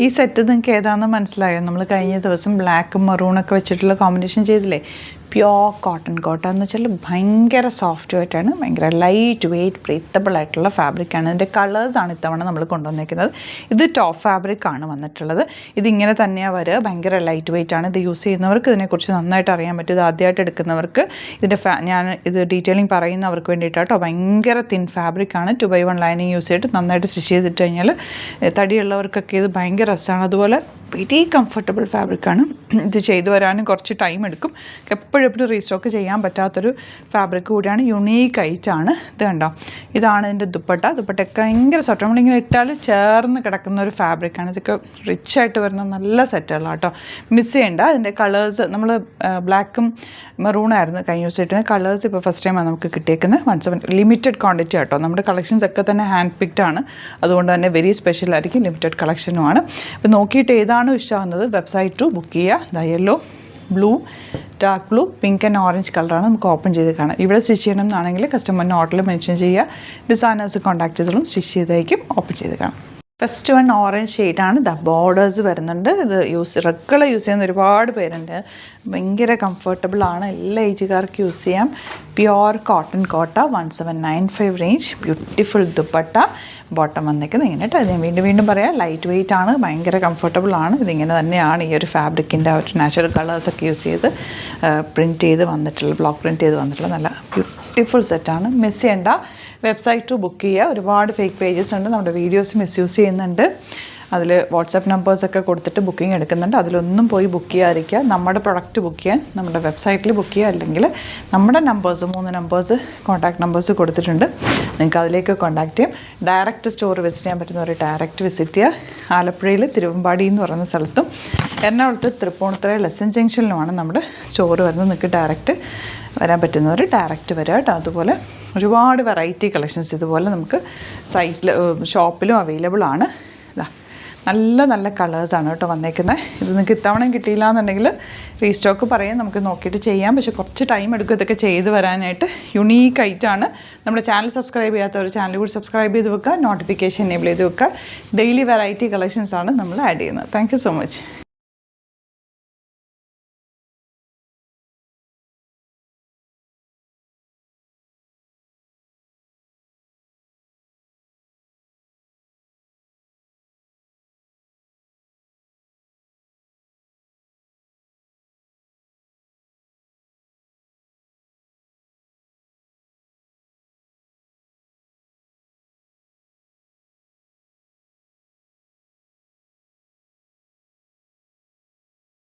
ഈ സെറ്റ് നിങ്ങൾക്ക് ഏതാണെന്ന് മനസ്സിലായോ? നമ്മൾ കഴിഞ്ഞ ദിവസം ബ്ലാക്കും മെറൂണൊക്കെ വെച്ചിട്ടുള്ള കോമ്പിനേഷൻ ചെയ്തില്ലേ? പ്യോർ കോട്ടൺ എന്ന് വെച്ചാൽ ഭയങ്കര സോഫ്റ്റ് ആയിട്ടാണ്, ഭയങ്കര ലൈറ്റ് വെയ്റ്റ് ബ്രീത്തബിൾ ആയിട്ടുള്ള ഫാബ്രിക്കാണ്. ഇതിൻ്റെ കളേഴ്സാണ് ഇത്തവണ നമ്മൾ കൊണ്ടുവന്നേക്കുന്നത്. ഇത് ടോപ്പ് ഫാബ്രിക്കാണ് വന്നിട്ടുള്ളത്. ഇതിങ്ങനെ തന്നെയാണ് വരിക, ഭയങ്കര ലൈറ്റ് വെയ്റ്റ് ആണ്. ഇത് യൂസ് ചെയ്യുന്നവർക്ക് ഇതിനെക്കുറിച്ച് നന്നായിട്ട് അറിയാൻ പറ്റും. ഇത് ആദ്യമായിട്ട് എടുക്കുന്നവർക്ക് ഇതിൻ്റെ ഞാൻ ഇത് ഡീറ്റെയിലിംഗ് പറയുന്നവർക്ക് വേണ്ടിയിട്ടാട്ടോ. ഭയങ്കര തിൻ ഫാബ്രിക്കാണ്. 2x1 ലൈനിങ് യൂസ് ചെയ്തിട്ട് നന്നായിട്ട് സ്റ്റിച്ച് ചെയ്തിട്ട് കഴിഞ്ഞാൽ തടിയുള്ളവർക്കൊക്കെ ഇത് ഭയങ്കര രസമാണ്. അതുപോലെ വെരി കംഫർട്ടബിൾ ഫാബ്രിക്കാണ്. ഇത് ചെയ്തു വരാനും കുറച്ച് ടൈം എടുക്കും. എപ്പോഴും റീസ്റ്റോക്ക് ചെയ്യാൻ പറ്റാത്തൊരു ഫാബ്രിക് കൂടിയാണ്. യുണീക്ക് ആയിട്ടാണ് ഇത്. കണ്ടോ, ഇതാണ് ഇതിൻ്റെ ദുപ്പട്ടയൊക്കെ ഭയങ്കര സോഫ്റ്റ്. നമ്മളിങ്ങനെ ഇട്ടാൽ ചേർന്ന് കിടക്കുന്ന ഒരു ഫാബ്രിക്കാണ്. ഇതൊക്കെ റിച്ച് ആയിട്ട് വരുന്ന നല്ല സെറ്റുകളാണ് കേട്ടോ. മിസ് ചെയ്യേണ്ട. അതിൻ്റെ കളേഴ്സ് നമ്മൾ ബ്ലാക്കും മെറൂണായിരുന്നു കഴിഞ്ഞ ദിവസം ഇട്ടുന്നത്. കളേഴ്സ് ഇപ്പോൾ ഫസ്റ്റ് ടൈമാണ് നമുക്ക് കിട്ടിയേക്കുന്നത്. 17 ലിമിറ്റഡ് ക്വാണ്ടിറ്റി കേട്ടോ. നമ്മുടെ കളക്ഷൻസ് ഒക്കെ തന്നെ ഹാൻഡ് പിക്ഡ് ആണ്. അതുകൊണ്ട് തന്നെ വെരി സ്പെഷ്യൽ ആയിരിക്കും, ലിമിറ്റഡ് കളക്ഷനുമാണ്. അപ്പോൾ നോക്കിയിട്ട് ഏതാണോ ഇഷ്ടമാകുന്നത് വെബ്സൈറ്റ് ബുക്ക് ചെയ്യുക. Yellow, blue, dark blue, pink and orange കളറാണ് നമുക്ക് ഓപ്പൺ ചെയ്ത് കാണാം. ഇവിടെ സ്റ്റിച്ച് ചെയ്യണം എന്നാണെങ്കിൽ കസ്റ്റമറിന് ഓർഡറിൽ മെൻഷൻ ചെയ്യുക. ഡിസൈനേഴ്സ് കോൺടാക്ട് ചെയ്തോളും, സ്റ്റിച്ച് ചെയ്തായിരിക്കും ഓപ്പൺ ചെയ്ത് കാണാം. ഫസ്റ്റ് വൺ ഓറഞ്ച് ഷെയ്ഡാണ്. ബോർഡേഴ്സ് വരുന്നുണ്ട്. ഇത് റെഗുലർ യൂസ് ചെയ്യുന്ന ഒരുപാട് പേരുണ്ട്. ഭയങ്കര കംഫർട്ടബിളാണ്, എല്ലാ ഏജുകാർക്ക് യൂസ് ചെയ്യാം. Pure cotton 1795 range. Beautiful dupatta. Bottom വന്നേക്കുന്നത് ഇങ്ങനെ കേട്ടോ. ഞാൻ വീണ്ടും പറയാം, ലൈറ്റ് വെയ്റ്റ് ആണ്, ഭയങ്കര കംഫർട്ടബിളാണ്. ഇതിങ്ങനെ തന്നെയാണ് ഈ ഒരു ഫാബ്രിക്കിൻ്റെ ഒരു നാച്ചുറൽ കളേഴ്സൊക്കെ യൂസ് ചെയ്ത് പ്രിൻറ്റ് ചെയ്ത് വന്നിട്ടുള്ള, ബ്ലോക്ക് പ്രിൻറ്റ് ചെയ്ത് വന്നിട്ടുള്ള നല്ല ബ്യൂട്ടിഫുൾ സെറ്റാണ്. മിസ് ചെയ്യേണ്ട. വെബ്സൈറ്റ് ബുക്ക് ചെയ്യുക. ഒരുപാട് ഫേക്ക് പേജസ് ഉണ്ട്, നമ്മുടെ വീഡിയോസ് മിസ്യൂസ് ചെയ്യുന്നുണ്ട്. അതിൽ വാട്സാപ്പ് നമ്പേഴ്സൊക്കെ കൊടുത്തിട്ട് ബുക്കിംഗ് എടുക്കുന്നുണ്ട്. അതിലൊന്നും പോയി ബുക്ക് ചെയ്യാതിരിക്കുക. നമ്മുടെ പ്രൊഡക്റ്റ് ബുക്ക് ചെയ്യാൻ നമ്മുടെ വെബ്സൈറ്റിൽ ബുക്ക് ചെയ്യുക. അല്ലെങ്കിൽ നമ്മുടെ നമ്പേഴ്സ് 3 നമ്പേഴ്സ് കോൺടാക്ട് നമ്പേഴ്സ് കൊടുത്തിട്ടുണ്ട്. നിങ്ങൾക്ക് അതിലേക്ക് കോൺടാക്ട് ചെയ്യാം. ഡയറക്റ്റ് സ്റ്റോർ വിസിറ്റ് ചെയ്യാൻ പറ്റുന്നവർ ഡയറക്റ്റ് വിസിറ്റ് ചെയ്യുക. ആലപ്പുഴയിൽ തിരുവമ്പാടി എന്ന് പറയുന്ന സ്ഥലത്തും എറണാകുളത്ത് തൃപ്പൂണിത്തുറ ലെസൺ ജംഗ്ഷനിലുമാണ് നമ്മുടെ സ്റ്റോർ വരുന്നത്. നിങ്ങൾക്ക് ഡയറക്റ്റ് വരാൻ പറ്റുന്നവർ ഡയറക്റ്റ് വരിക കേട്ടോ. അതുപോലെ ഒരുപാട് വെറൈറ്റി കളക്ഷൻസ് ഇതുപോലെ നമുക്ക് സൈറ്റിൽ ഷോപ്പിലും അവൈലബിൾ ആണ്. നല്ല കളേഴ്സാണ് കേട്ടോ വന്നേക്കുന്നത്. ഇത് നിങ്ങൾക്ക് ഇത്തവണ കിട്ടിയില്ല എന്നുണ്ടെങ്കിൽ റീസ്റ്റോക്ക് പറയാം, നമുക്ക് നോക്കിയിട്ട് ചെയ്യാം. പക്ഷേ കുറച്ച് ടൈം എടുക്കും ഇതൊക്കെ ചെയ്ത് വരാനായിട്ട്. യുണീക്ക് ആയിട്ടാണ്. നമ്മുടെ ചാനൽ സബ്സ്ക്രൈബ് ചെയ്യാത്തവർ ചാനൽ കൂടി സബ്സ്ക്രൈബ് ചെയ്ത് വെക്കുക, നോട്ടിഫിക്കേഷൻ എനേബിൾ ചെയ്ത് വെക്കുക. ഡെയിലി വെറൈറ്റി കളക്ഷൻസാണ് നമ്മൾ ആഡ് ചെയ്യുന്നത്. Thank you so much.